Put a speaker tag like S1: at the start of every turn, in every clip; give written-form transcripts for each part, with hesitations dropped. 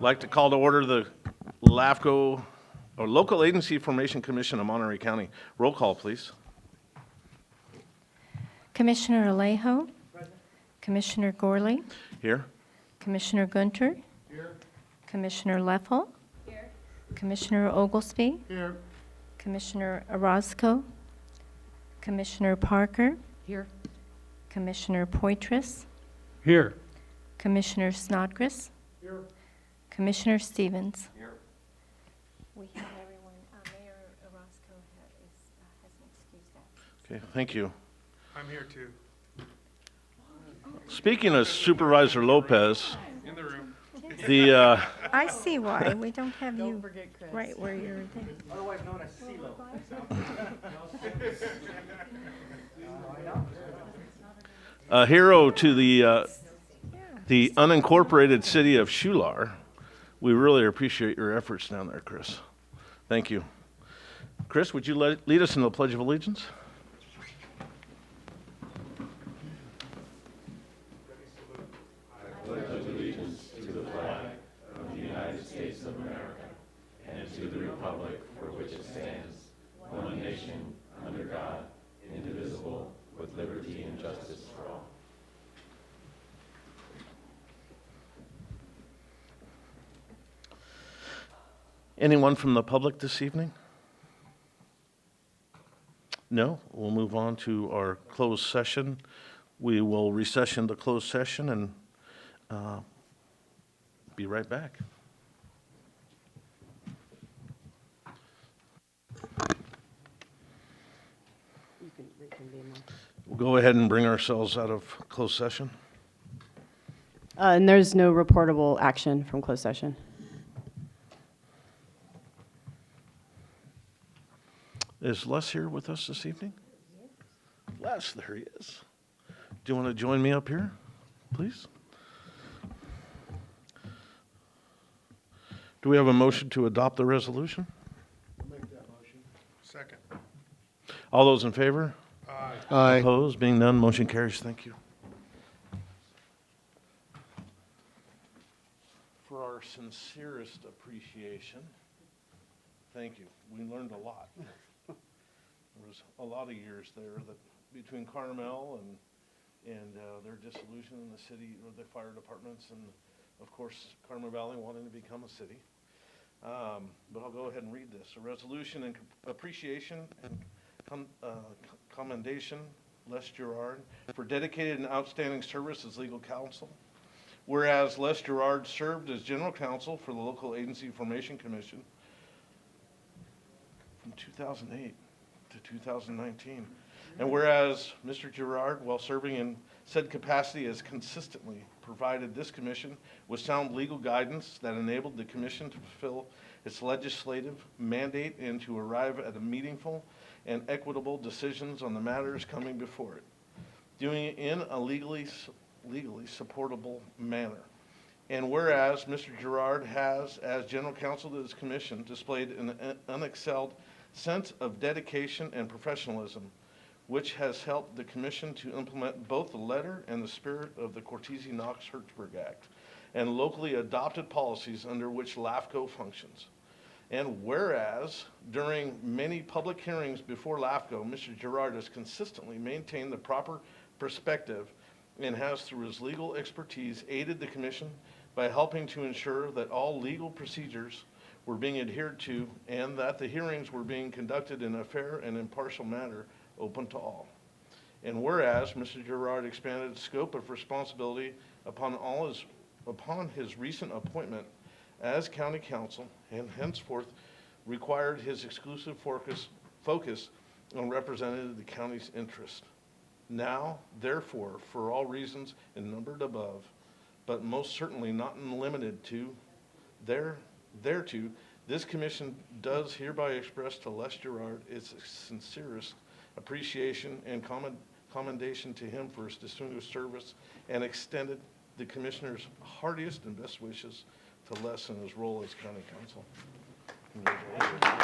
S1: like to call to order the LAFCO, or Local Agency Formation Commission of Monterey County. Roll call, please.
S2: Commissioner Alejo. Commissioner Gorley.
S1: Here.
S2: Commissioner Gunter. Here. Commissioner Leffel. Here. Commissioner Oglesby.
S3: Here.
S2: Commissioner Orozco. Commissioner Parker.
S4: Here.
S2: Commissioner Poitras.
S3: Here.
S2: Commissioner Snodgrass.
S3: Here.
S2: Commissioner Stevens.
S3: Here.
S2: We have everyone. Mayor Orozco has an excuse that.
S1: Okay, thank you.
S3: I'm here too.
S1: Speaking of Supervisor Lopez,
S3: In the room.
S1: the,
S2: I see why. We don't have
S4: Don't
S2: you
S4: forget Chris.
S2: right where you're.
S5: Otherwise known as CeeLo.
S1: a hero to the unincorporated city of Schular. We really appreciate your efforts down there, Chris. Thank you. Chris, would you lead us in the Pledge of Allegiance? Anyone from the public this evening? No? We'll move on to our closed session. We will recess into closed session and be right back.
S4: You can reconvene now.
S1: We'll go ahead and bring ourselves out of closed session.
S4: And there's no reportable action from closed session.
S1: Is Les here with us this evening? Les, there he is. Do you want to join me up here, please? Do we have a motion to adopt the resolution?
S3: I'll make that motion. Second.
S1: All those in favor?
S3: Aye.
S5: Aye.
S1: Opposed? Being none, motion carries. Thank you. For our sincerest appreciation, thank you. We learned a lot. There was a lot of years there that between Carmel and their dissolution in the city, or the fire departments, and of course Carmel Valley wanting to become a city. But I'll go ahead and read this. A resolution in appreciation and commendation, Les Gerard, for dedicated and outstanding service as legal counsel. Whereas Les Gerard served as general counsel for the Local Agency Formation Commission from 2008 to 2019. And whereas Mr. Gerard, while serving in said capacity, has consistently provided this commission with sound legal guidance that enabled the commission to fulfill its legislative mandate and to arrive at a meaningful and equitable decisions on the matters coming before it, doing it in a legally supportable manner. And whereas Mr. Gerard has, as general counsel to this commission, displayed an unexcelled sense of dedication and professionalism, which has helped the commission to implement both the letter and the spirit of the Cortese-Knox-Hertzberg Act and locally adopted policies under which LAFCO functions. And whereas during many public hearings before LAFCO, Mr. Gerard has consistently maintained the proper perspective and has, through his legal expertise, aided the commission by helping to ensure that all legal procedures were being adhered to and that the hearings were being conducted in a fair and impartial manner open to all. And whereas Mr. Gerard expanded the scope of responsibility upon his recent appointment as county counsel and henceforth required his exclusive focus on representing the county's interest. Now, therefore, for all reasons numbered above, but most certainly not limited to thereto, this commission does hereby express to Les Gerard its sincerest appreciation and commendation to him for his distinguished service, and extended the commissioner's heartiest and best wishes to Les in his role as county counsel. Congratulations.
S5: I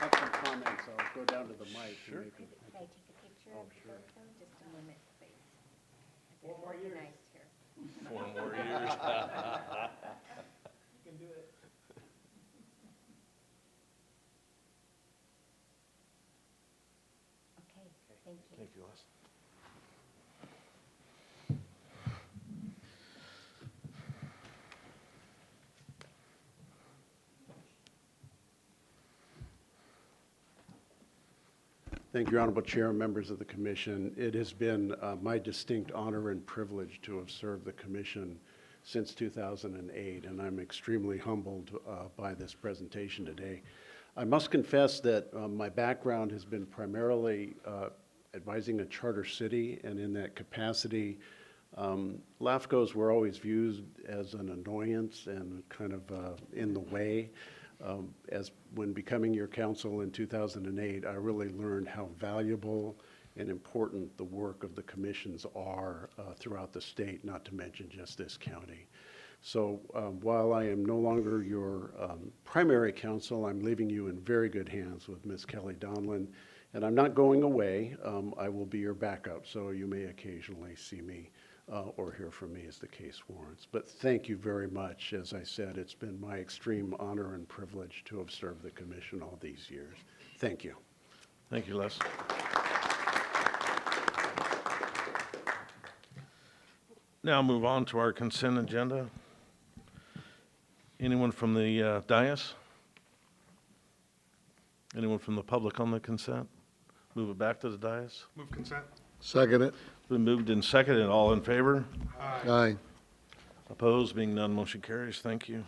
S5: have some comments. I'll go down to the mic.
S1: Sure.
S5: And
S2: Can I take a picture
S5: Oh,
S2: of the
S5: sure.
S2: photo, just to limit space? I get organized here.
S1: 4 more years.
S2: Okay, thank you.
S1: Thank you, Les.
S5: Thank you, Honorable Chair and members of the commission. It has been my distinct honor and privilege to have served the commission since 2008, and I'm extremely humbled by this presentation today. I must confess that my background has been primarily advising a charter city, and in that capacity, LAFCOs were always viewed as an annoyance and kind of in the way. As when becoming your counsel in 2008, I really learned how valuable and important the work of the commissions are throughout the state, not to mention just this county. So while I am no longer your primary counsel, I'm leaving you in very good hands with Ms. Kelly Donlin, and I'm not going away. I will be your backup, so you may occasionally see me or hear from me as the case warrants. But thank you very much. As I said, it's been my extreme honor and privilege to have served the commission all these years. Thank you.
S1: Thank you, Les. Now move on to our consent agenda. Anyone from the dais? Anyone from the public on the consent? Move it back to the dais.
S3: Move consent.
S6: Second it.
S1: Been moved and seconded. All in favor?
S3: Aye.
S6: Aye.
S1: Opposed? Being none, motion carries. Thank you.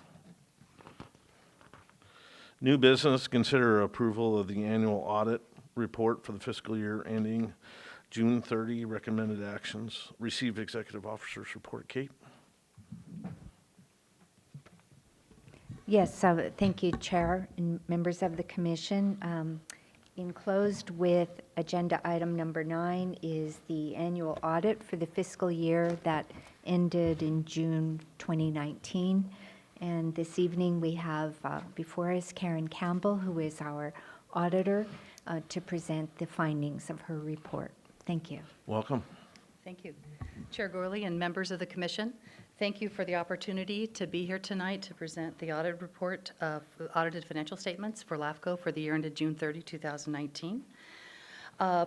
S1: New business, consider approval of the annual audit report for the fiscal year ending June 30. Recommended actions. Receive executive officer's report. Kate?
S2: Yes, thank you, Chair and members of the commission. Enclosed with agenda item number 9 is the annual audit for the fiscal year that ended in June 2019. And this evening we have before us Karen Campbell, who is our auditor, to present the findings of her report. Thank you.
S1: Welcome.
S7: Thank you. Chair Gorley and members of the commission, thank you for the opportunity to be here tonight to present the audit report of audited financial statements for LAFCO for the year ended June 30, 2019.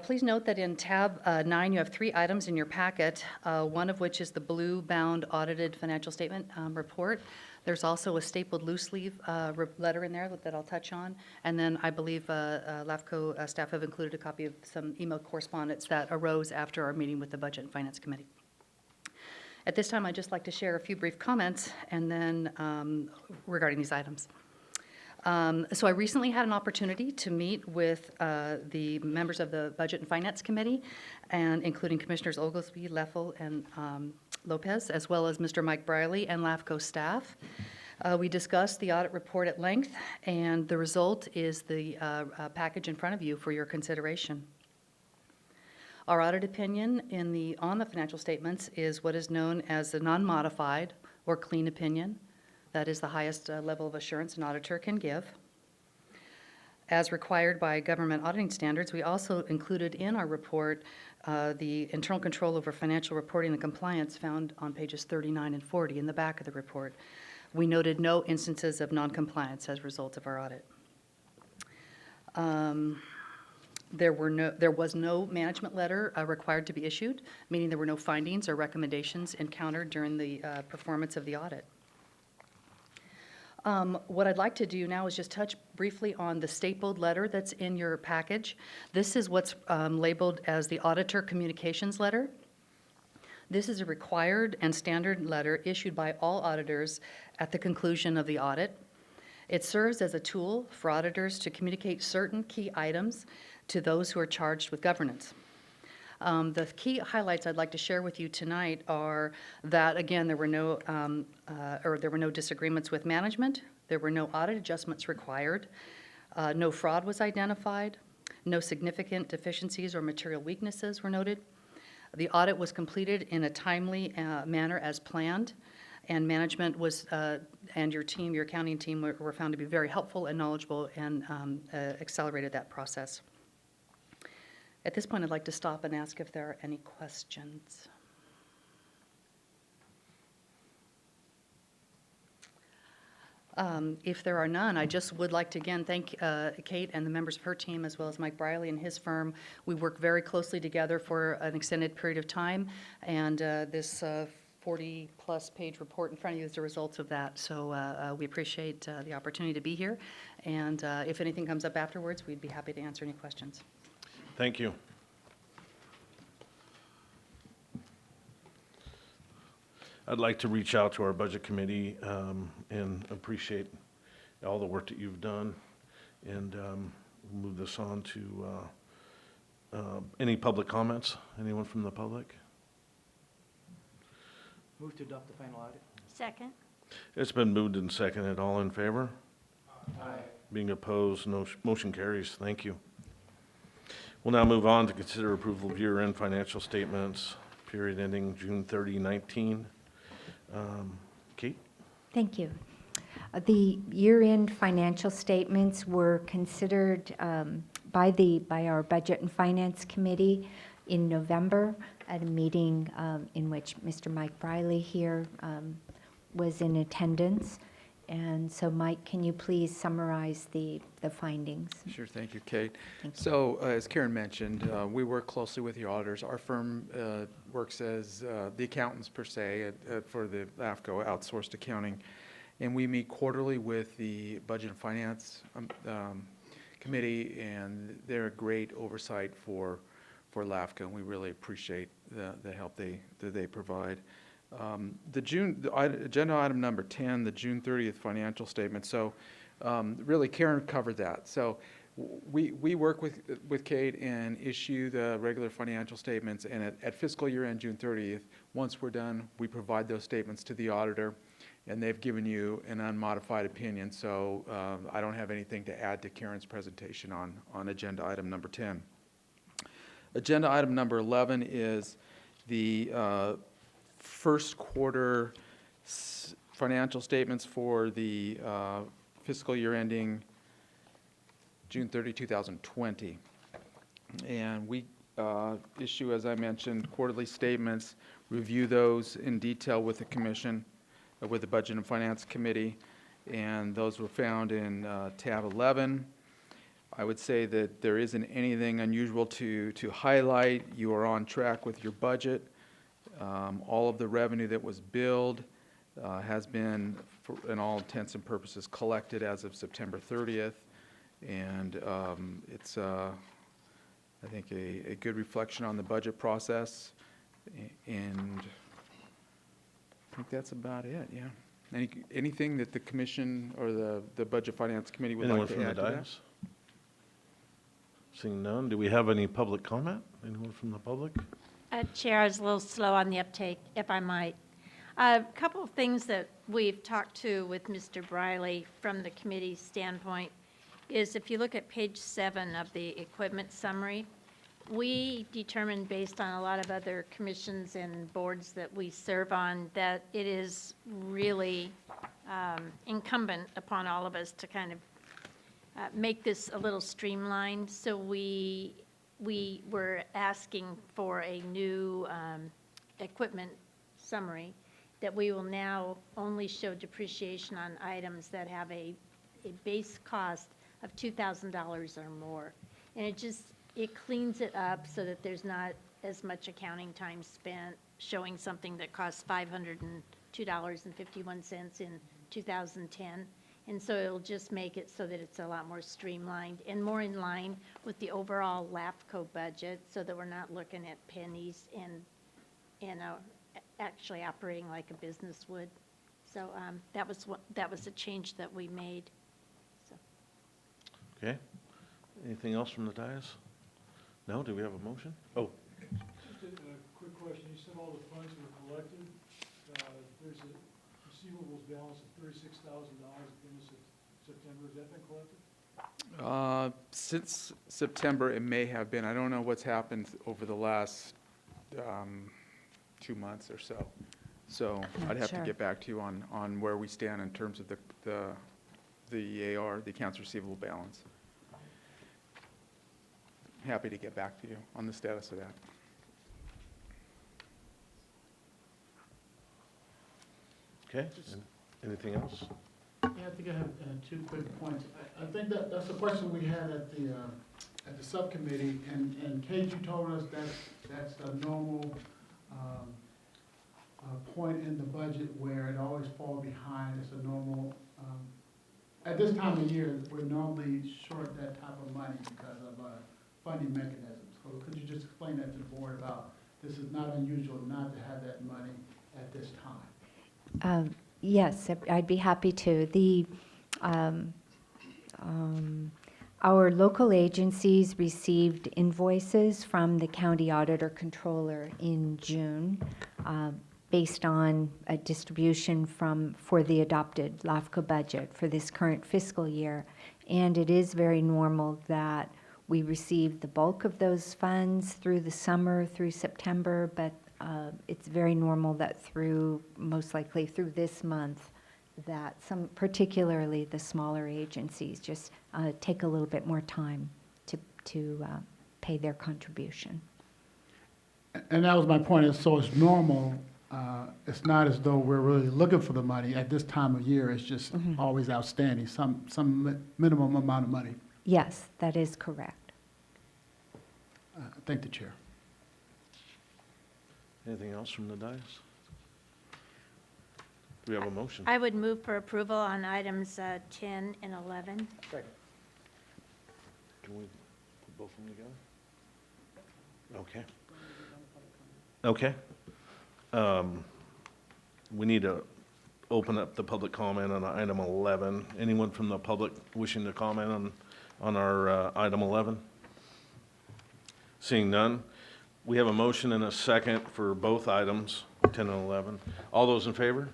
S7: Please note that in tab 9, you have 3 items in your packet, one of which is the blue-bound audited financial statement report. There's also a stapled loose leaf letter in there that I'll touch on. And then I believe LAFCO staff have included a copy of some email correspondence that arose after our meeting with the Budget and Finance Committee. At this time, I'd just like to share a few brief comments and then regarding these items. So I recently had an opportunity to meet with the members of the Budget and Finance Committee, and including Commissioners Oglesby, Leffel, and Lopez, as well as Mr. Mike Briley and LAFCO staff. We discussed the audit report at length, and the result is the package in front of you for your consideration. Our audit opinion on the financial statements is what is known as the non-modified or clean opinion. That is the highest level of assurance an auditor can give. As required by government auditing standards, we also included in our report the internal control over financial reporting and compliance found on pages 39 and 40 in the back of the report. We noted no instances of noncompliance as a result of our audit. There was no management letter required to be issued, meaning there were no findings or recommendations encountered during the performance of the audit. What I'd like to do now is just touch briefly on the stapled letter that's in your package. This is what's labeled as the auditor communications letter. This is a required and standard letter issued by all auditors at the conclusion of the audit. It serves as a tool for auditors to communicate certain key items to those who are charged with governance. The key highlights I'd like to share with you tonight are that, again, there were no disagreements with management, there were no audit adjustments required, no fraud was identified, no significant deficiencies or material weaknesses were noted. The audit was completed in a timely manner as planned, and management was, and your team, your accounting team, were found to be very helpful and knowledgeable and accelerated that process. At this point, I'd like to stop and ask if there are any questions. If there are none, I just would like to again thank Kate and the members of her team, as well as Mike Briley and his firm. We work very closely together for an extended period of time, and this 40-plus page report in front of you is the results of that. So we appreciate the opportunity to be here, and if anything comes up afterwards, we'd be happy to answer any questions.
S1: Thank you. I'd like to reach out to our budget committee and appreciate all the work that you've done, and move this on to any public comments. Anyone from the public?
S6: Move to adopt the final audit.
S2: Second.
S1: It's been moved and seconded. All in favor? Being opposed, no, motion carries. Thank you. We'll now move on to consider approval of year-end financial statements, period ending June 30, 19. Kate?
S2: Thank you. The year-end financial statements were considered by our Budget and Finance Committee in November at a meeting in which Mr. Mike Briley here was in attendance. And so, Mike, can you please summarize the findings?
S6: Sure, thank you, Kate.
S2: Thank you.
S6: So, as Karen mentioned, we work closely with the auditors. Our firm works as the accountants per se for the LAFCO outsourced accounting. And we meet quarterly with the Budget and Finance Committee, and they're a great oversight for LAFCO, and we really appreciate the help that they provide. Agenda item number 10, the June 30th financial statement. So really Karen covered that. So we work with Kate and issue the regular financial statements, and at fiscal year end June 30th, once we're done, we provide those statements to the auditor, and they've given you an unmodified opinion. So I don't have anything to add to Karen's presentation on agenda item number 10. Agenda item number 11 is the first quarter financial statements for the fiscal year ending June 30, 2020. And we issue, as I mentioned, quarterly statements, review those in detail with the commission, with the Budget and Finance Committee, and those were found in tab 11. I would say that there isn't anything unusual to highlight. You are on track with your budget. All of the revenue that was billed has been, in all intents and purposes, collected as of September 30th. And it's, I think, a good reflection on the budget process. And I think that's about it, yeah. Anything that the commission or the Budget Finance Committee would
S1: Anyone
S6: like to
S1: from the
S6: add to that?
S1: dais? Seeing none, do we have any public comment? Anyone from the public?
S8: Chair, I was a little slow on the uptake, if I might. A couple of things that we've talked to with Mr. Briley from the committee standpoint is if you look at page 7 of the equipment summary, we determined based on a lot of other commissions and boards that we serve on that it is really incumbent upon all of us to kind of make this a little streamlined. So we were asking for a new equipment summary that we will now only show depreciation on items that have a base cost of $2,000 or more. And it cleans it up so that there's not as much accounting time spent showing something that costs $502.51 in 2010. And so it'll just make it so that it's a lot more streamlined and more in line with the overall LAFCO budget, so that we're not looking at pennies and actually operating like a business would. So that was a change that we made. So.
S1: Okay. Anything else from the dais? No? Do we have a motion? Oh,
S9: Just a quick question. You said all the funds were collected. There's a receivables balance of $36,000 at the end of September. Has that been collected?
S6: Since September, it may have been. I don't know what's happened over the last 2 months or so. So
S2: Not
S6: I'd have to
S2: sure.
S6: get back to you on where we stand in terms of the AR, the accounts receivable balance. Happy to get back to you on the status of that.
S1: okay. Anything else?
S10: Yeah, I think I have two quick points. I think that's a question we had at the subcommittee, and Kate, you told us that's a normal point in the budget where it always falls behind. It's a normal, at this time of year, we're normally short that type of money because of funding mechanisms. So could you just explain that to the board about this is not unusual not to have that money at this time?
S2: Yes, I'd be happy to. Our local agencies received invoices from the county auditor controller in June based on a distribution for the adopted LAFCO budget for this current fiscal year. And it is very normal that we receive the bulk of those funds through the summer, through September, but it's very normal that most likely through this month, that particularly the smaller agencies, just take a little bit more time to pay their contribution.
S10: And that was my point, so it's normal. It's not as though we're really looking for the money at this time of year. It's just always outstanding, some minimum amount of money.
S2: Yes, that is correct.
S10: Thank the chair.
S1: Anything else from the dais? Do we have a motion?
S8: I would move for approval on items 10 and 11.
S1: Can we put both of them together? Okay. We need to open up the public comment on item 11. Anyone from the public wishing to comment on our item 11? Seeing none, we have a motion and a second for both items, 10 and 11. All those in favor?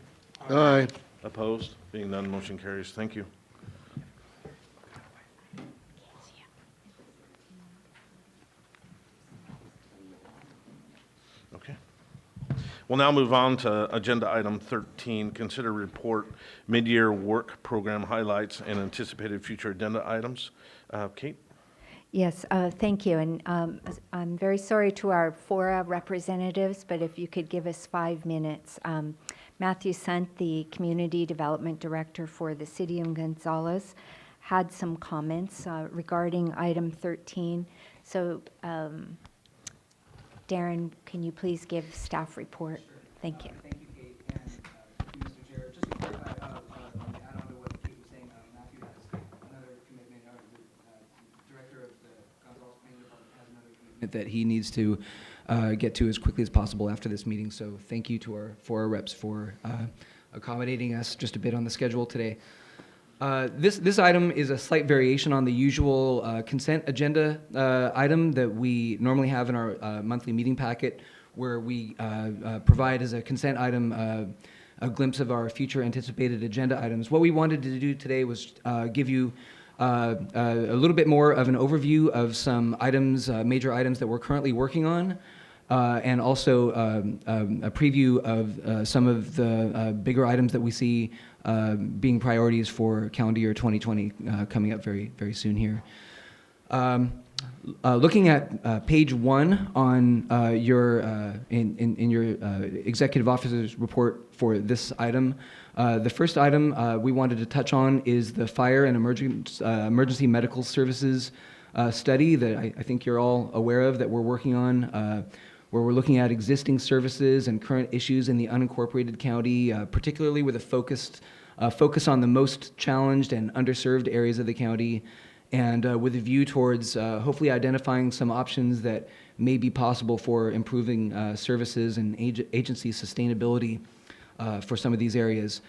S5: Aye.
S1: Opposed? Being none, motion carries. Thank you. Okay. We'll now move on to agenda item 13, consider report mid-year work program highlights and anticipated future agenda items. Kate?
S2: Yes, thank you. And I'm very sorry to our FORA representatives, but if you could give us 5 minutes. Matthew Sant, the Community Development Director for the City of Gonzales, had some comments regarding item 13. So, Darren, can you please give staff report? Thank you.
S11: Thank you, Kate, and thank you, Mr. Chair. Just to clarify, add on to what Kate was saying, Matthew has another commitment, or the Director of the Gonzales Planning Department has another commitment that he needs to get to as quickly as possible after this meeting. So thank you to our reps for accommodating us just a bit on the schedule today. This item is a slight variation on the usual consent agenda item that we normally have in our monthly meeting packet, where we provide as a consent item a glimpse of our future anticipated agenda items. What we wanted to do today was give you a little bit more of an overview of some items, major items that we're currently working on, and also a preview of some of the bigger items that we see being priorities for calendar year 2020 coming up very, very soon here. Looking at page 1 on your in your executive officer's report for this item, the first item we wanted to touch on is the fire and emergency medical services study that I think you're all aware of, that we're working on, where we're looking at existing services and current issues in the unincorporated county, particularly with a focus on the most challenged and underserved areas of the county, and with a view towards hopefully identifying some options that may be possible for improving services and agency sustainability for some of these areas.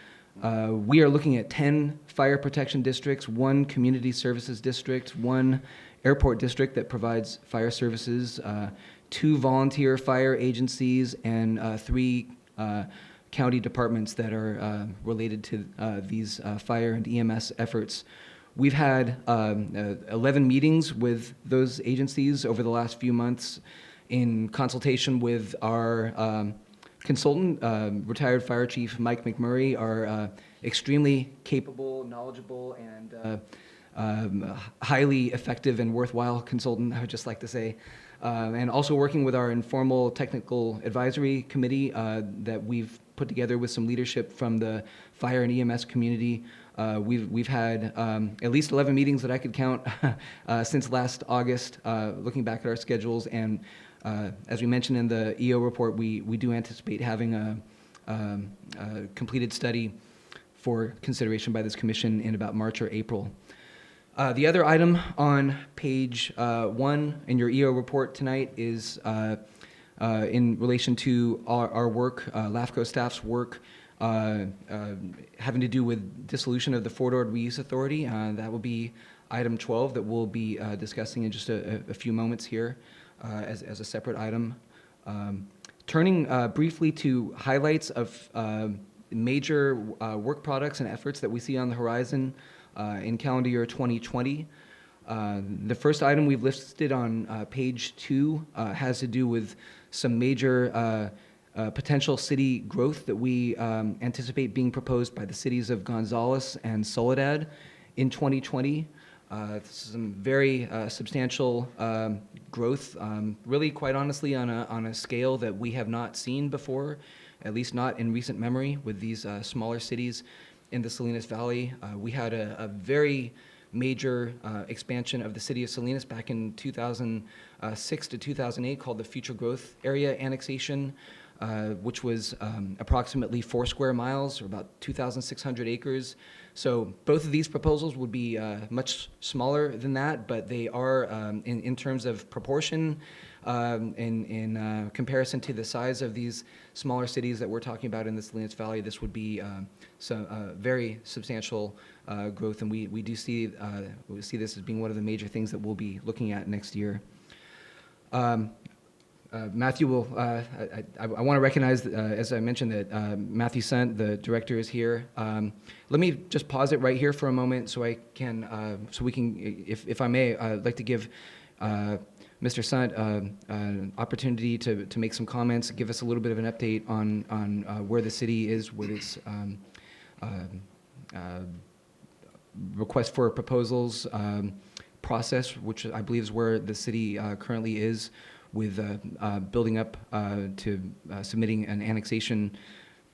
S11: We are looking at 10 fire protection districts, 1 community services district, 1 airport district that provides fire services, 2 volunteer fire agencies, and 3 county departments that are related to these fire and EMS efforts. We've had 11 meetings with those agencies over the last few months in consultation with our consultant, retired Fire Chief Mike McMurray, our extremely capable, knowledgeable, and highly effective and worthwhile consultant, I would just like to say. And also working with our informal technical advisory committee that we've put together with some leadership from the fire and EMS community, We've had at least 11 meetings that I could count since last August, looking back at our schedules. And as we mentioned in the EO report, we do anticipate having a completed study for consideration by this commission in about March or April. The other item on page 1 in your EO report tonight is in relation to our work, LAFCO staff's work, having to do with dissolution of the Fort Ord Reuse Authority. That will be item 12 that we'll be discussing in just a few moments here as a separate item. Turning briefly to highlights of major work products and efforts that we see on the horizon in calendar year 2020. The first item we've listed on page 2 has to do with some major potential city growth that we anticipate being proposed by the cities of Gonzales and Soledad in 2020. Some very substantial growth, really quite honestly on a scale that we have not seen before, at least not in recent memory with these smaller cities in the Salinas Valley. We had a very major expansion of the city of Salinas back in 2006 to 2008 called the Future Growth Area Annexation, which was approximately 4 square miles, or about 2,600 acres. So both of these proposals would be much smaller than that, but they are, in terms of proportion, in comparison to the size of these smaller cities that we're talking about in the Salinas Valley, this would be some very substantial growth, and we do see this as being one of the major things that we'll be looking at next year. Matthew will, I want to recognize, as I mentioned, that Matthew Sant, the director, is here. Let me just pause it right here for a moment so I can, so we can, if I may, I'd like to give Mr. Sant an opportunity to make some comments, give us a little bit of an update on where the city is with its request for proposals process, which I believe is where the city currently is with building up to submitting an annexation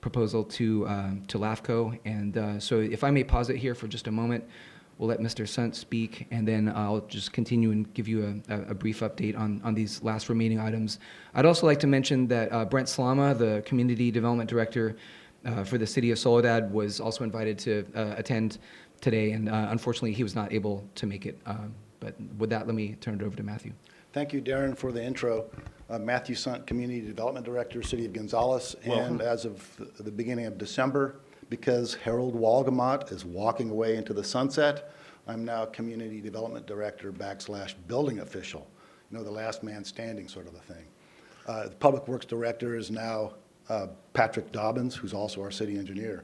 S11: proposal to LAFCO. And so if I may pause it here for just a moment, we'll let Mr. Sant speak, and then I'll just continue and give you a brief update on these last remaining items. I'd also like to mention that Brent Slama, the Community Development Director for the City of Soledad, was also invited to attend today, and unfortunately he was not able to make it. But with that, let me turn it over to Matthew.
S12: Thank you, Darren, for the intro. Matthew Sant, Community Development Director, City of Gonzales.
S1: Welcome.
S12: And as of the beginning of December, because Harold Walgamot is walking away into the sunset, I'm now Community Development Director / building official. You know, the last man standing sort of a thing. The Public Works Director is now Patrick Dobbins, who's also our city engineer.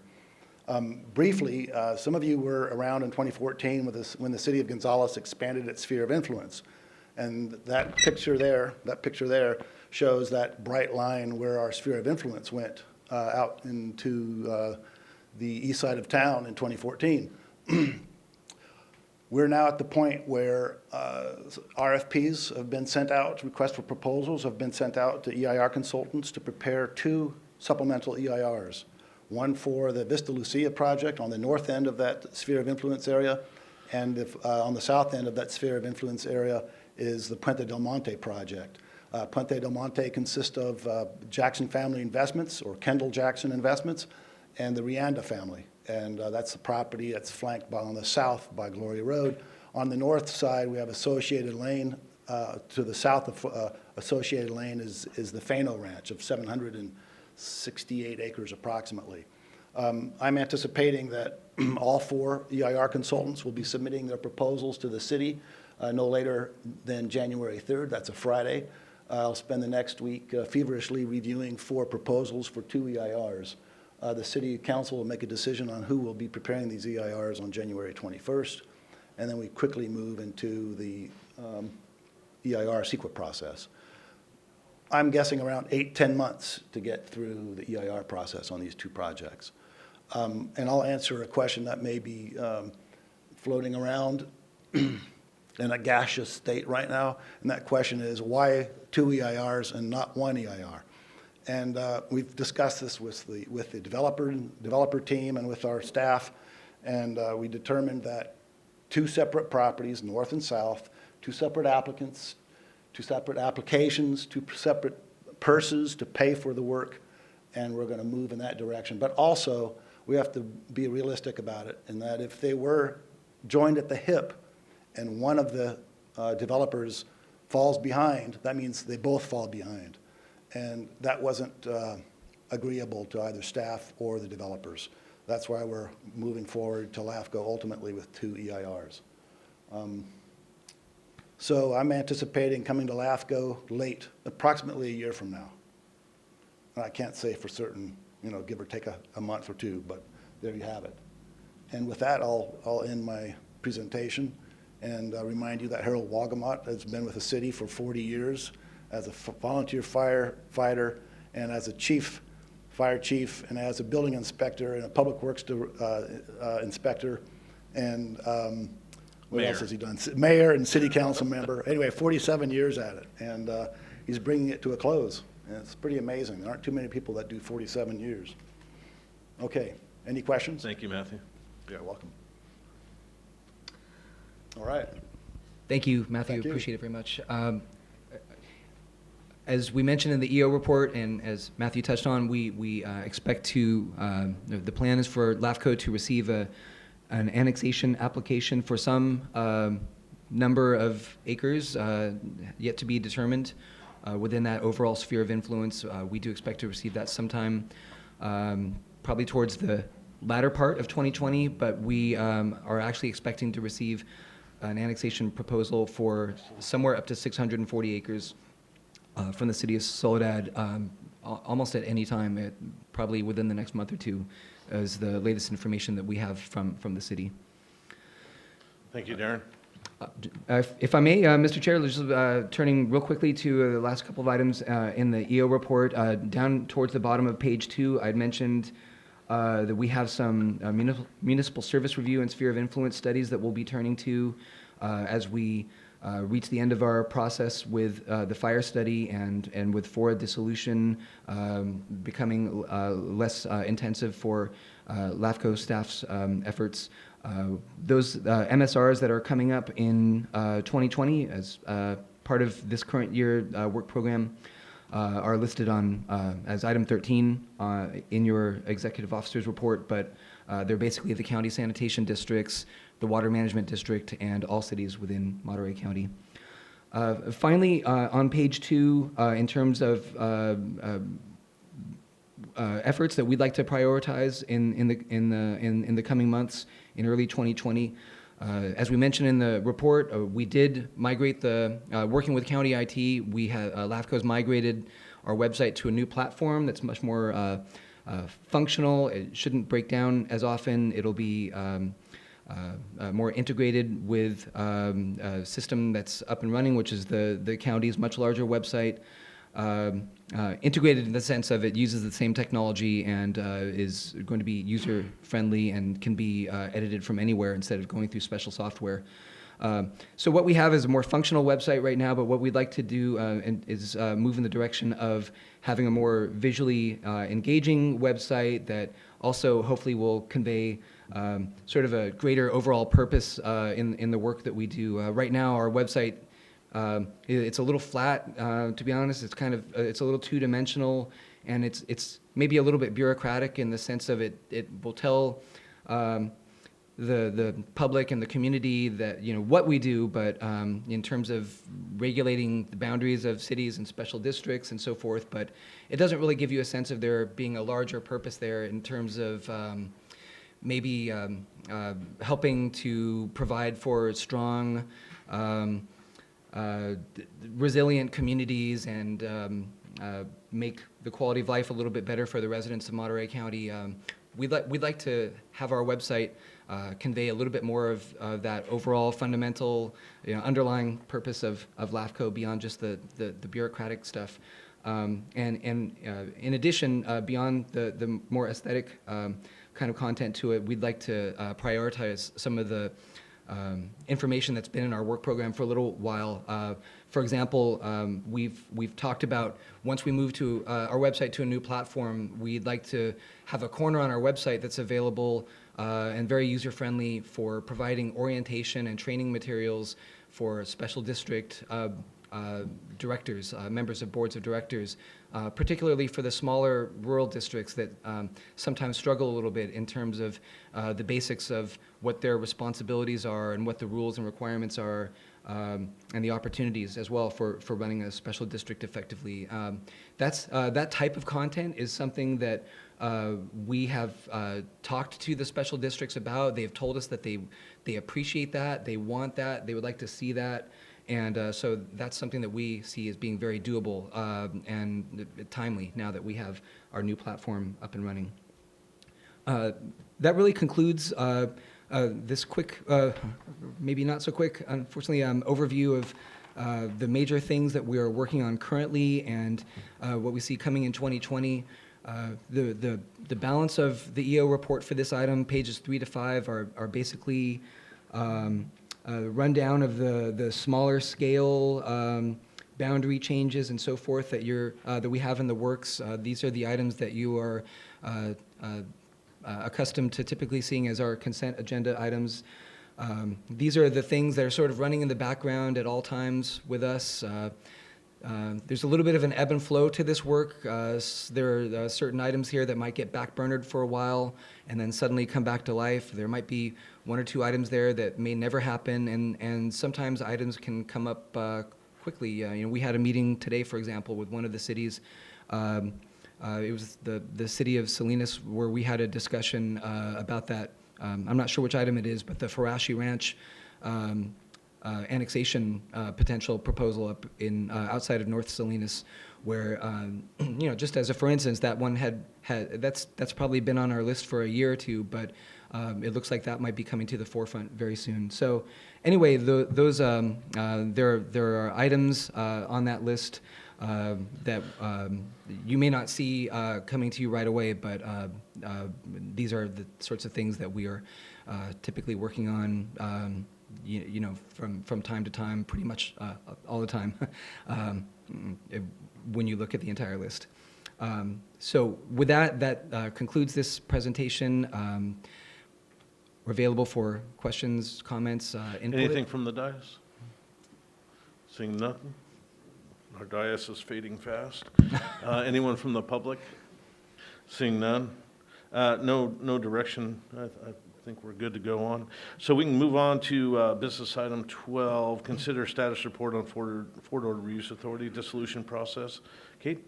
S12: Briefly, some of you were around in 2014 when the City of Gonzales expanded its sphere of influence. And that picture there shows that bright line where our sphere of influence went out into the east side of town in 2014. We're now at the point where RFPs have been sent out, requests for proposals have been sent out to EIR consultants to prepare 2 supplemental EIRs. One for the Vista Lucia project on the north end of that sphere of influence area, and on the south end of that sphere of influence area is the Puente del Monte project. Puente del Monte consists of Jackson Family Investments, or Kendall Jackson Investments, and the Rianda family. And that's the property that's flanked on the south by Gloria Road. On the north side, we have Associated Lane. To the south of Associated Lane is the Fano Ranch of 768 acres approximately. I'm anticipating that all 4 EIR consultants will be submitting their proposals to the city no later than January 3rd. That's a Friday. I'll spend the next week feverishly reviewing 4 proposals for 2 EIRs. The City Council will make a decision on who will be preparing these EIRs on January 21st, and then we quickly move into the EIR CEQA process. I'm guessing around 8-10 months to get through the EIR process on these 2 projects. And I'll answer a question that may be floating around in a gaseous state right now, and that question is, why 2 EIRs and not 1 EIR? And we've discussed this with the developer team and with our staff, And we determined that two separate properties, north and south, two separate applicants, two separate applications, two separate purses to pay for the work, and we're going to move in that direction. But also, we have to be realistic about it, in that if they were joined at the hip and one of the developers falls behind, that means they both fall behind. And that wasn't agreeable to either staff or the developers. That's why we're moving forward to LAFCO ultimately with 2 EIRs. So I'm anticipating coming to LAFCO late, approximately a year from now. And I can't say for certain, give or take a month or two, but there you have it. And with that, I'll end my presentation and remind you that Harold Wagamot has been with the city for 40 years as a volunteer firefighter and as a fire chief, and as a building inspector and a public works inspector, and what else has he done? Mayor and city council member. Anyway, 47 years at it, and he's bringing it to a close. And it's pretty amazing. There aren't too many people that do 47 years. Okay, any questions?
S1: Thank you, Matthew.
S12: You're welcome. All right.
S11: Thank you, Matthew.
S12: Thank you.
S11: Appreciate it very much. As we mentioned in the EO report, and as Matthew touched on, we expect to, the plan is for LAFCO to receive an annexation application for some number of acres yet to be determined within that overall sphere of influence. We do expect to receive that sometime, probably towards the latter part of 2020, but we are actually expecting to receive an annexation proposal for somewhere up to 640 acres from the city of Soledad almost at any time, probably within the next month or two, is the latest information that we have from the city.
S1: Thank you, Darren.
S11: If I may, Mr. Chair, just turning real quickly to the last couple of items in the EO report. Down towards the bottom of page 2, I'd mentioned that we have some municipal service review and sphere of influence studies that we'll be turning to as we reach the end of our process with the fire study and with FORA dissolution becoming less intensive for LAFCO staff's efforts. Those MSRs that are coming up in 2020 as part of this current year work program are listed on as item 13 in your executive officer's report, but they're basically the county sanitation districts, the water management district, and all cities within Monterey County. Finally, on page 2, in terms of efforts that we'd like to prioritize in the coming months in early 2020. As we mentioned in the report, we did migrate working with county IT, LAFCO's migrated our website to a new platform that's much more functional. It shouldn't break down as often. It'll be more integrated with a system that's up and running, which is the county's much larger website. Integrated in the sense of it uses the same technology and is going to be user-friendly and can be edited from anywhere instead of going through special software. So what we have is a more functional website right now, but what we'd like to do is move in the direction of having a more visually engaging website that also hopefully will convey sort of a greater overall purpose in the work that we do. Right now, our website, it's a little flat, to be honest. It's kind of it's a little two-dimensional, and it's maybe a little bit bureaucratic in the sense of it will tell the public and the community that what we do, but in terms of regulating the boundaries of cities and special districts and so forth. But it doesn't really give you a sense of there being a larger purpose there in terms of maybe helping to provide for strong, resilient communities and make the quality of life a little bit better for the residents of Monterey County. We'd like to have our website convey a little bit more of that overall fundamental, underlying purpose of LAFCO beyond just the bureaucratic stuff. And in addition, beyond the more aesthetic kind of content to it, we'd like to prioritize some of the information that's been in our work program for a little while. For example, we've talked about once we move to our website to a new platform, we'd like to have a corner on our website that's available and very user-friendly for providing orientation and training materials for special district directors, members of boards of directors, particularly for the smaller rural districts that sometimes struggle a little bit in terms of the basics of what their responsibilities are and what the rules and requirements are, and the opportunities as well for running a special district effectively. That type of content is something that we have talked to the special districts about. They've told us that they appreciate that, they want that, they would like to see that. And so that's something that we see as being very doable and timely now that we have our new platform up and running. That really concludes this quick, maybe not so quick, unfortunately, overview of the major things that we are working on currently and what we see coming in 2020. The balance of the EO report for this item, pages 3 to 5, are basically rundown of the smaller scale boundary changes and so forth that we have in the works. These are the items that you are accustomed to typically seeing as our consent agenda items. These are the things that are sort of running in the background at all times with us. There's a little bit of an ebb and flow to this work. There are certain items here that might get backburnered for a while and then suddenly come back to life. There might be 1 or 2 items there that may never happen, and sometimes items can come up quickly. We had a meeting today, for example, with one of the cities. It was the city of Salinas where we had a discussion about that. I'm not sure which item it is, but the Farashi Ranch annexation potential proposal up in outside of North Salinas, where just as a for instance, that one that's probably been on our list for a year or two, but it looks like that might be coming to the forefront very soon. So anyway, those there are items on that list that you may not see coming to you right away, but these are the sorts of things that we are typically working on. From time to time, pretty much all the time, when you look at the entire list. So with that concludes this presentation. We're available for questions, comments, input.
S1: Anything from the dais? Seeing nothing? Our dais is fading fast. Anyone from the public? Seeing none? No direction. I think we're good to go on. So we can move on to business item 12, consider status report on Fort Ord Reuse Authority dissolution process. Kate?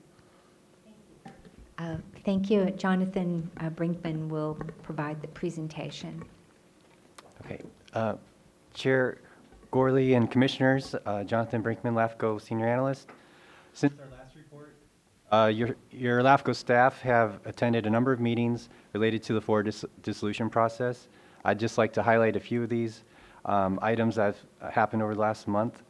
S2: Thank you. Jonathan Brinkman will provide the presentation.
S13: Okay. Chair Gorley and Commissioners, Jonathan Brinkman, LAFCO Senior Analyst. Since our last report, your LAFCO staff have attended a number of meetings related to the Ford dissolution process. I'd just like to highlight a few of these items that have happened over the last month.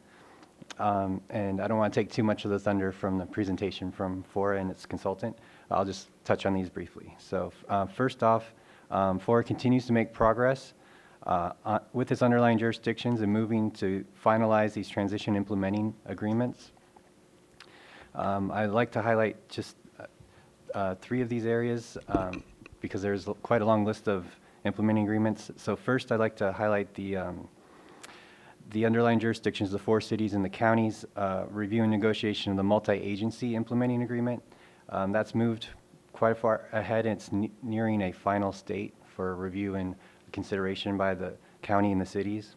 S13: And I don't want to take too much of the thunder from the presentation from FORA and its consultant. I'll just touch on these briefly. So first off, FORA continues to make progress with its underlying jurisdictions and moving to finalize these transition implementing agreements. I'd like to highlight just 3 of these areas because there's quite a long list of implementing agreements. So first, I'd like to highlight the underlying jurisdictions, the 4 cities and the counties, review and negotiation of the multi-agency implementing agreement. That's moved quite far ahead, and it's nearing a final state for review and consideration by the county and the cities.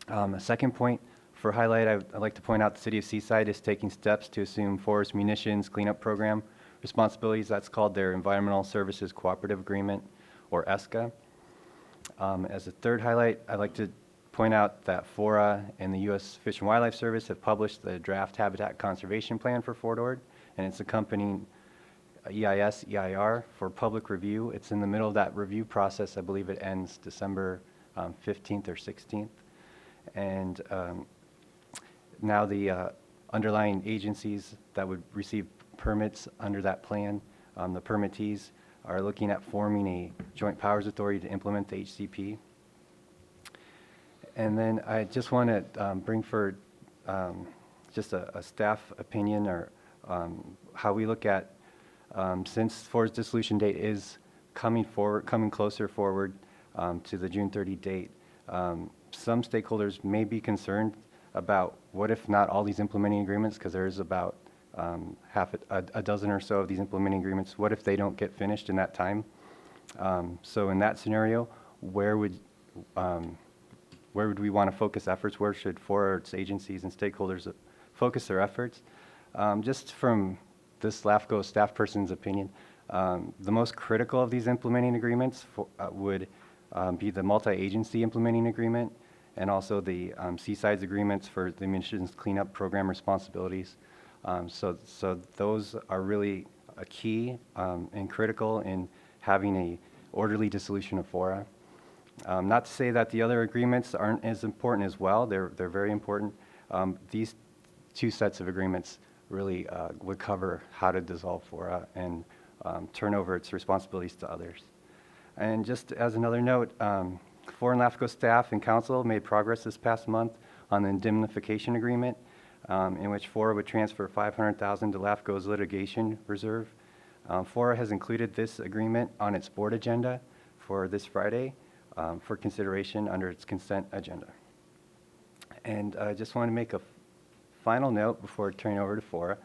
S13: A second point for highlight, I'd like to point out the city of Seaside is taking steps to assume forest munitions cleanup program responsibilities. That's called their Environmental Services Cooperative Agreement, or ESCA. As a third highlight, I'd like to point out that FORA and the U.S. Fish and Wildlife Service have published the draft habitat conservation plan for Fort Ord, and its accompanying EIS, EIR for public review. It's in the middle of that review process. I believe it ends December 15th or 16th. And now the underlying agencies that would receive permits under that plan, the permittees, are looking at forming a joint powers authority to implement the HCP. And then I just want to bring forward just a staff opinion or how we look at, since FOR's dissolution date is coming closer forward to the June 30 date, some stakeholders may be concerned about what if not all these implementing agreements, because there's about half a dozen or so of these implementing agreements, what if they don't get finished in that time? So in that scenario, where would we want to focus efforts? Where should FOR's agencies and stakeholders focus their efforts? Just from this LAFCO staff person's opinion, the most critical of these implementing agreements would be the multi-agency implementing agreement and also the Seasides agreements for the emissions cleanup program responsibilities. So those are really a key and critical in having a orderly dissolution of FORA. Not to say that the other agreements aren't as important as well. They're very important. These two sets of agreements really would cover how to dissolve FORA and turn over its responsibilities to others. And just as another note, FORA and LAFCO staff and council made progress this past month on the indemnification agreement, in which FORA would transfer $500,000 to LAFCO's litigation reserve. FORA has included this agreement on its board agenda for this Friday for consideration under its consent agenda. And I just want to make a final note before turning over to FORA.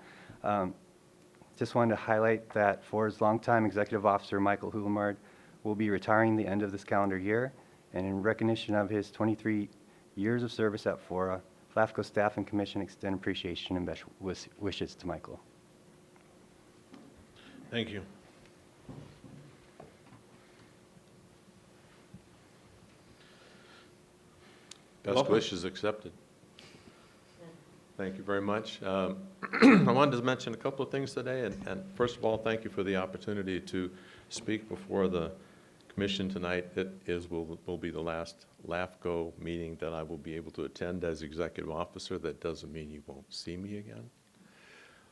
S13: Just wanted to highlight that FORA's longtime executive officer, Michael Hulemard, will be retiring the end of this calendar year. And in recognition of his 23 years of service at FORA, LAFCO staff and commission extend appreciation and best wishes to Michael.
S1: Thank you.
S14: Best
S1: Welcome.
S14: wishes accepted. Thank you very much. I wanted to mention a couple of things today, and first of all, thank you for the opportunity to speak before the commission tonight. It will be the last LAFCO meeting that I will be able to attend as executive officer. That doesn't mean you won't see me again.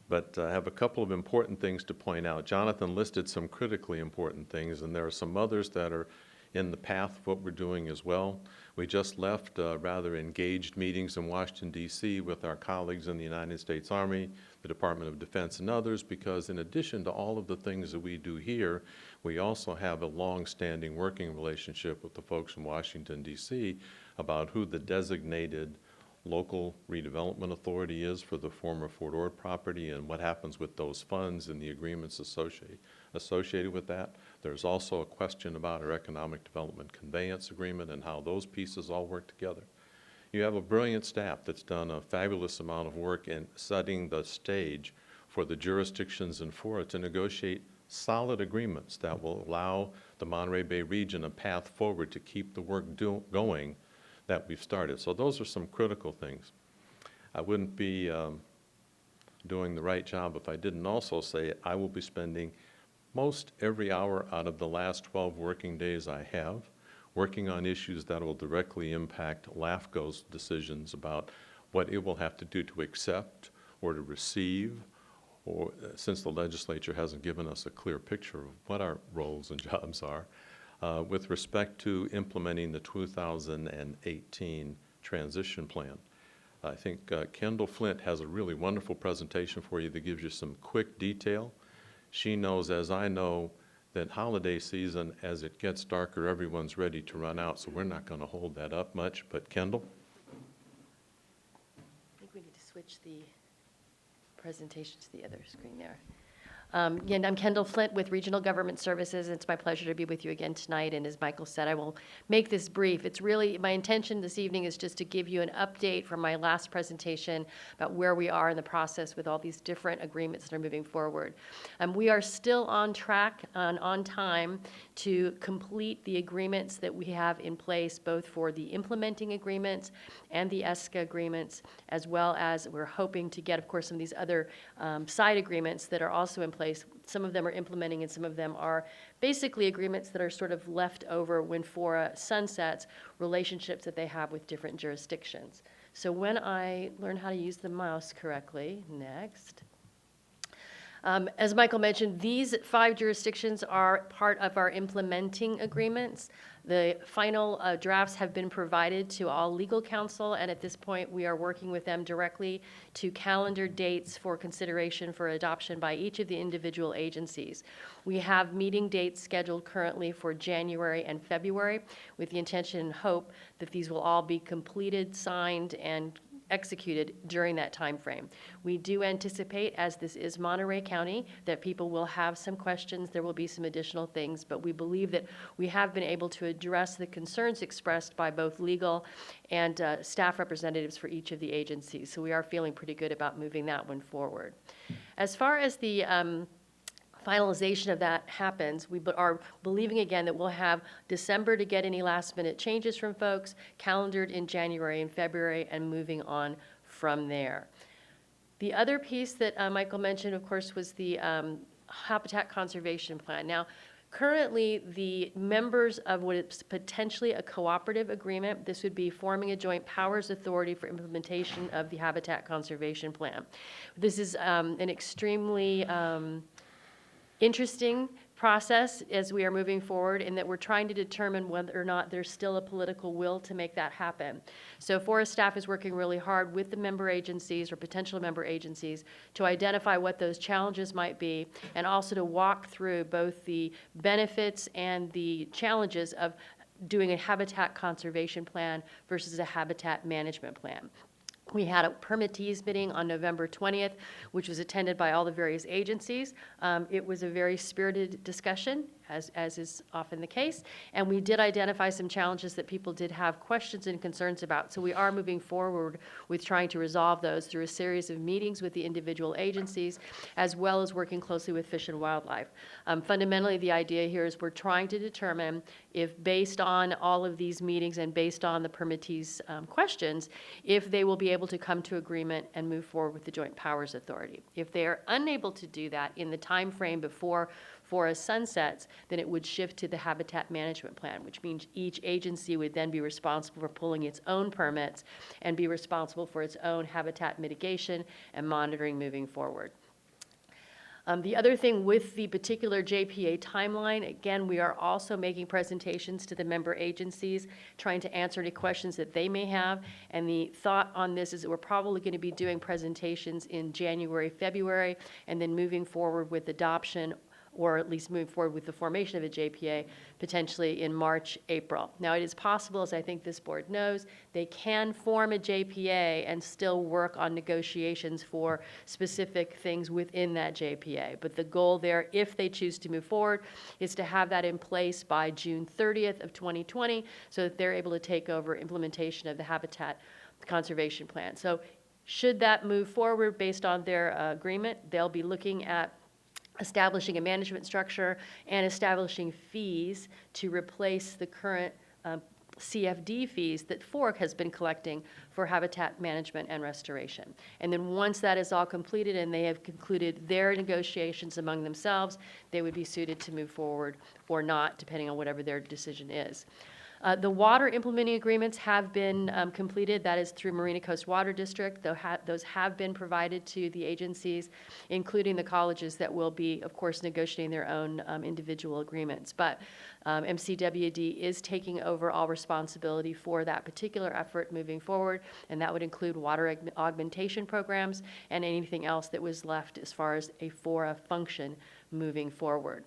S14: But I have a couple of important things to point out. Jonathan listed some critically important things, and there are some others that are in the path of what we're doing as well. We just left rather engaged meetings in Washington, D.C. with our colleagues in the United States Army, the Department of Defense, and others, because in addition to all of the things that we do here, we also have a long-standing working relationship with the folks in Washington, D.C. about who the designated local redevelopment authority is for the former Fort Ord property and what happens with those funds and the agreements associated with that. There's also a question about our economic development conveyance agreement and how those pieces all work together. You have a brilliant staff that's done a fabulous amount of work in setting the stage for the jurisdictions in FORA to negotiate solid agreements that will allow the Monterey Bay region a path forward to keep the work going that we've started. So those are some critical things. I wouldn't be doing the right job if I didn't also say I will be spending most every hour out of the last 12 working days I have working on issues that will directly impact LAFCO's decisions about what it will have to do to accept or to receive, or since the legislature hasn't given us a clear picture of what our roles and jobs are. With respect to implementing the 2018 transition plan. I think Kendall Flint has a really wonderful presentation for you that gives you some quick detail. She knows, as I know, that holiday season, as it gets darker, everyone's ready to run out, so we're not going to hold that up much. But Kendall?
S15: I think we need to switch the presentation to the other screen there. Again, I'm Kendall Flint with Regional Government Services. It's my pleasure to be with you again tonight. And as Michael said, I will make this brief. It's really, my intention this evening is just to give you an update from my last presentation about where we are in the process with all these different agreements that are moving forward. We are still on track and on time to complete the agreements that we have in place, both for the implementing agreements and the ESCA agreements, as well as we're hoping to get, of course, some of these other side agreements that are also in place. Some of them are implementing and some of them are basically agreements that are sort of left over when FORA sunsets, relationships that they have with different jurisdictions. So when I learn how to use the mouse correctly, next, As Michael mentioned, these 5 jurisdictions are part of our implementing agreements. The final drafts have been provided to all legal counsel, and at this point, we are working with them directly to calendar dates for consideration for adoption by each of the individual agencies. We have meeting dates scheduled currently for January and February, with the intention and hope that these will all be completed, signed, and executed during that time frame. We do anticipate, as this is Monterey County, that people will have some questions. There will be some additional things, but we believe that we have been able to address the concerns expressed by both legal and staff representatives for each of the agencies. So we are feeling pretty good about moving that one forward. As far as the finalization of that happens, we are believing again that we'll have December to get any last minute changes from folks, calendared in January and February, and moving on from there. The other piece that Michael mentioned, of course, was the Habitat Conservation Plan. Now, currently, the members of what is potentially a cooperative agreement, this would be forming a joint powers authority for implementation of the Habitat Conservation Plan. This is an extremely interesting process as we are moving forward, in that we're trying to determine whether or not there's still a political will to make that happen. So Forest staff is working really hard with the member agencies or potential member agencies to identify what those challenges might be, and also to walk through both the benefits and the challenges of doing a habitat conservation plan versus a habitat management plan. We had a permittees meeting on November 20th, which was attended by all the various agencies. It was a very spirited discussion, as is often the case, and we did identify some challenges that people did have questions and concerns about. So we are moving forward with trying to resolve those through a series of meetings with the individual agencies, as well as working closely with Fish and Wildlife. Fundamentally, the idea here is we're trying to determine if, based on all of these meetings and based on the permittees' questions, if they will be able to come to agreement and move forward with the Joint Powers Authority. If they are unable to do that in the time frame before forest sunsets, then it would shift to the Habitat Management Plan, which means each agency would then be responsible for pulling its own permits and be responsible for its own habitat mitigation and monitoring moving forward. The other thing with the particular JPA timeline, again, we are also making presentations to the member agencies, trying to answer any questions that they may have. And the thought on this is that we're probably going to be doing presentations in January, February, and then moving forward with adoption, or at least move forward with the formation of a JPA potentially in March, April. Now, it is possible, as I think this board knows, they can form a JPA and still work on negotiations for specific things within that JPA. But the goal there, if they choose to move forward, is to have that in place by June 30th of 2020, so that they're able to take over implementation of the Habitat Conservation Plan. So should that move forward based on their agreement, they'll be looking at establishing a management structure and establishing fees to replace the current CFD fees that FORC has been collecting for habitat management and restoration. And then once that is all completed and they have concluded their negotiations among themselves, they would be suited to move forward or not, depending on whatever their decision is. The water implementing agreements have been completed. That is through Marina Coast Water District. Those have been provided to the agencies, including the colleges that will be, of course, negotiating their own individual agreements. But MCWD is taking over all responsibility for that particular effort moving forward, and that would include water augmentation programs and anything else that was left as far as a FORA function moving forward.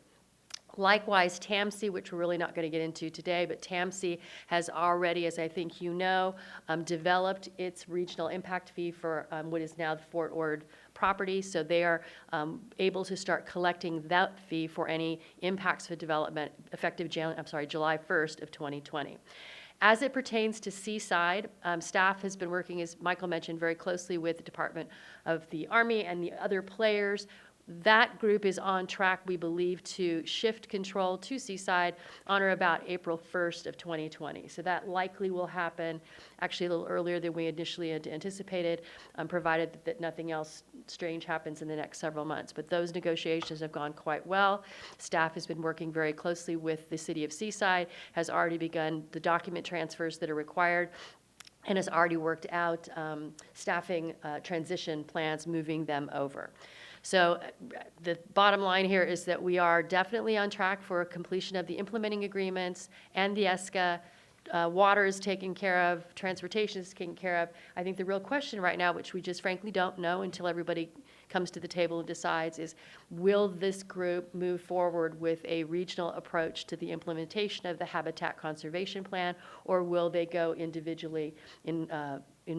S15: Likewise, TAMC, which we're really not going to get into today, but TAMC has already, as I think you know, developed its regional impact fee for what is now the Fort Ord property. So they are able to start collecting that fee for any impacts of development effective July 1st of 2020. As it pertains to Seaside, staff has been working, as Michael mentioned, very closely with the Department of the Army and the other players. That group is on track, we believe, to shift control to Seaside on or about April 1st of 2020. So that likely will happen actually a little earlier than we initially had anticipated, provided that nothing else strange happens in the next several months. But those negotiations have gone quite well. Staff has been working very closely with the city of Seaside, has already begun the document transfers that are required, and has already worked out staffing transition plans moving them over. So the bottom line here is that we are definitely on track for completion of the implementing agreements and the ESCA. Water is taken care of, transportation is taken care of. I think the real question right now, which we just frankly don't know until everybody comes to the table and decides, is will this group move forward with a regional approach to the implementation of the Habitat Conservation Plan, or will they go individually in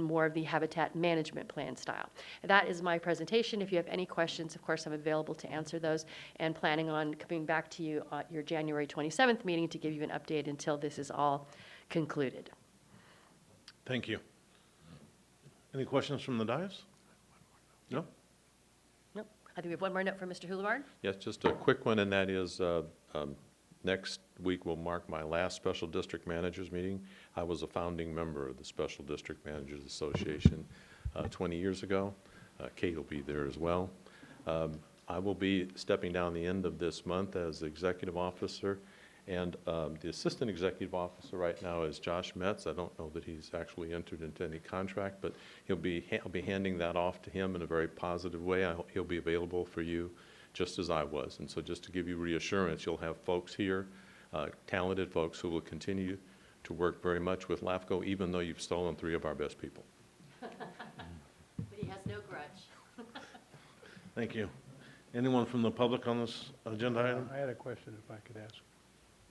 S15: more of the habitat management plan style? That is my presentation. If you have any questions, of course, I'm available to answer those, and planning on coming back to you at your January 27th meeting to give you an update until this is all concluded.
S1: Thank you. Any questions from the dais? No?
S15: Nope. I think we have one more note from Mr. Houliard.
S14: Yes, just a quick one, and that is next week will mark my last Special District Managers meeting. I was a founding member of the Special District Managers Association 20 years ago. Kate will be there as well. I will be stepping down the end of this month as executive officer, and the assistant executive officer right now is Josh Metz. I don't know that he's actually entered into any contract, but I'll be handing that off to him in a very positive way. He'll be available for you just as I was. And so just to give you reassurance, you'll have folks here, talented folks who will continue to work very much with LAFCO, even though you've stolen 3 of our best people.
S15: But he has no grudge.
S1: Thank you. Anyone from the public on this agenda item?
S9: I had a question if I could ask.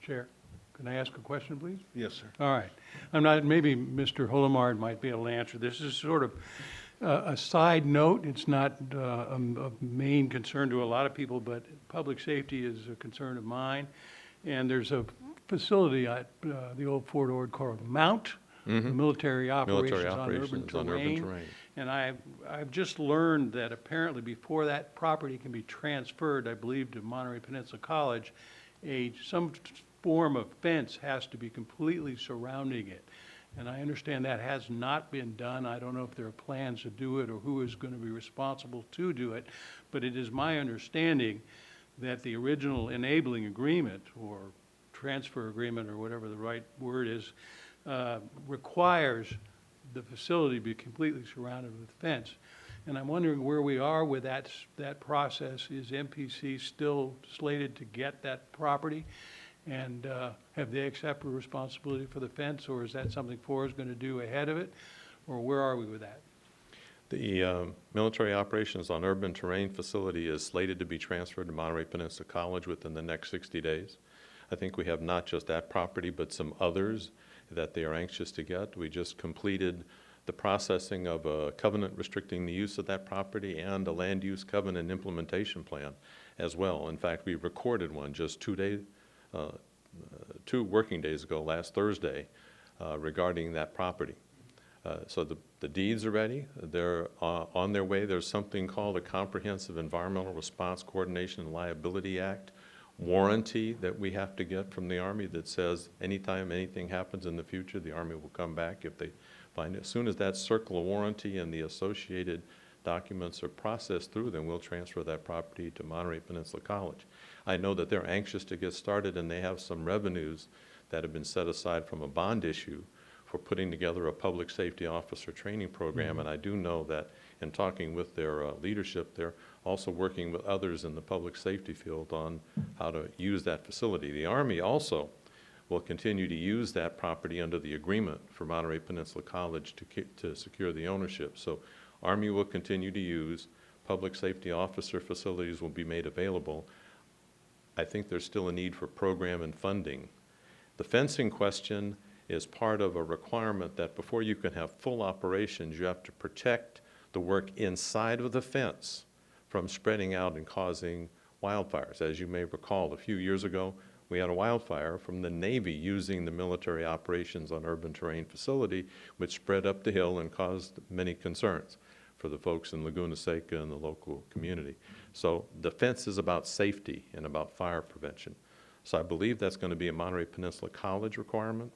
S9: Chair, can I ask a question, please?
S1: Yes, sir.
S9: All right. I'm not, maybe Mr. Houliard might be able to answer this. This is sort of a side note. It's not a main concern to a lot of people, but public safety is a concern of mine. And there's a facility at the old Fort Ord called Mount, the military operations on urban terrain. And I've just learned that apparently before that property can be transferred, I believe, to Monterey Peninsula College, some form of fence has to be completely surrounding it. And I understand that has not been done. I don't know if there are plans to do it or who is going to be responsible to do it. But it is my understanding that the original enabling agreement or transfer agreement or whatever the right word is, requires the facility be completely surrounded with fence. And I'm wondering where we are with that process. Is MPC still slated to get that property? And have they accepted responsibility for the fence, or is that something FOR is going to do ahead of it? Or where are we with that?
S14: The military operations on urban terrain facility is slated to be transferred to Monterey Peninsula College within the next 60 days. I think we have not just that property, but some others that they are anxious to get. We just completed the processing of a covenant restricting the use of that property and a land use covenant implementation plan as well. In fact, we recorded one just 2 working days ago, last Thursday, regarding that property. So the deeds are ready. They're on their way. There's something called a Comprehensive Environmental Response Coordination and Liability Act warranty that we have to get from the Army that says anytime anything happens in the future, the Army will come back if they find it. As soon as that circle of warranty and the associated documents are processed through, then we'll transfer that property to Monterey Peninsula College. I know that they're anxious to get started, and they have some revenues that have been set aside from a bond issue for putting together a public safety officer training program. And I do know that in talking with their leadership, they're also working with others in the public safety field on how to use that facility. The Army also will continue to use that property under the agreement for Monterey Peninsula College to secure the ownership. So Army will continue to use, public safety officer facilities will be made available. I think there's still a need for program and funding. The fencing question is part of a requirement that before you can have full operations, you have to protect the work inside of the fence from spreading out and causing wildfires. As you may recall, a few years ago, we had a wildfire from the Navy using the military operations on urban terrain facility, which spread up the hill and caused many concerns for the folks in Laguna Seca and the local community. So the fence is about safety and about fire prevention. So I believe that's going to be a Monterey Peninsula College requirement.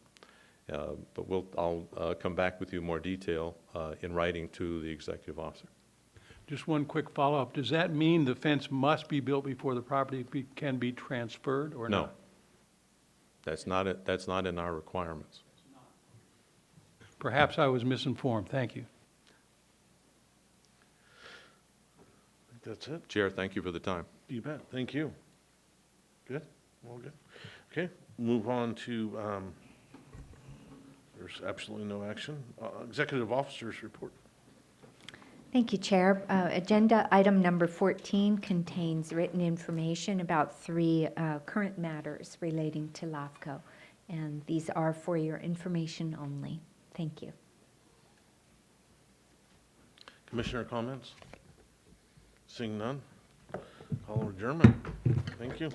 S14: But I'll come back with you more detail in writing to the executive officer.
S9: Just one quick follow-up. Does that mean the fence must be built before the property can be transferred or
S14: No.
S9: not?
S14: That's not in our requirements.
S9: Perhaps I was misinformed. Thank you.
S1: I think that's it.
S14: Chair, thank you for the time.
S1: You bet. Thank you. Good? All good? Okay, move on to, there's absolutely no action. Executive Officers Report.
S2: Thank you, Chair. Agenda item number 14 contains written information about 3 current matters relating to LAFCO, and these are for your information only. Thank you.
S1: Commissioner comments? Seeing none, call adjournment. Thank you.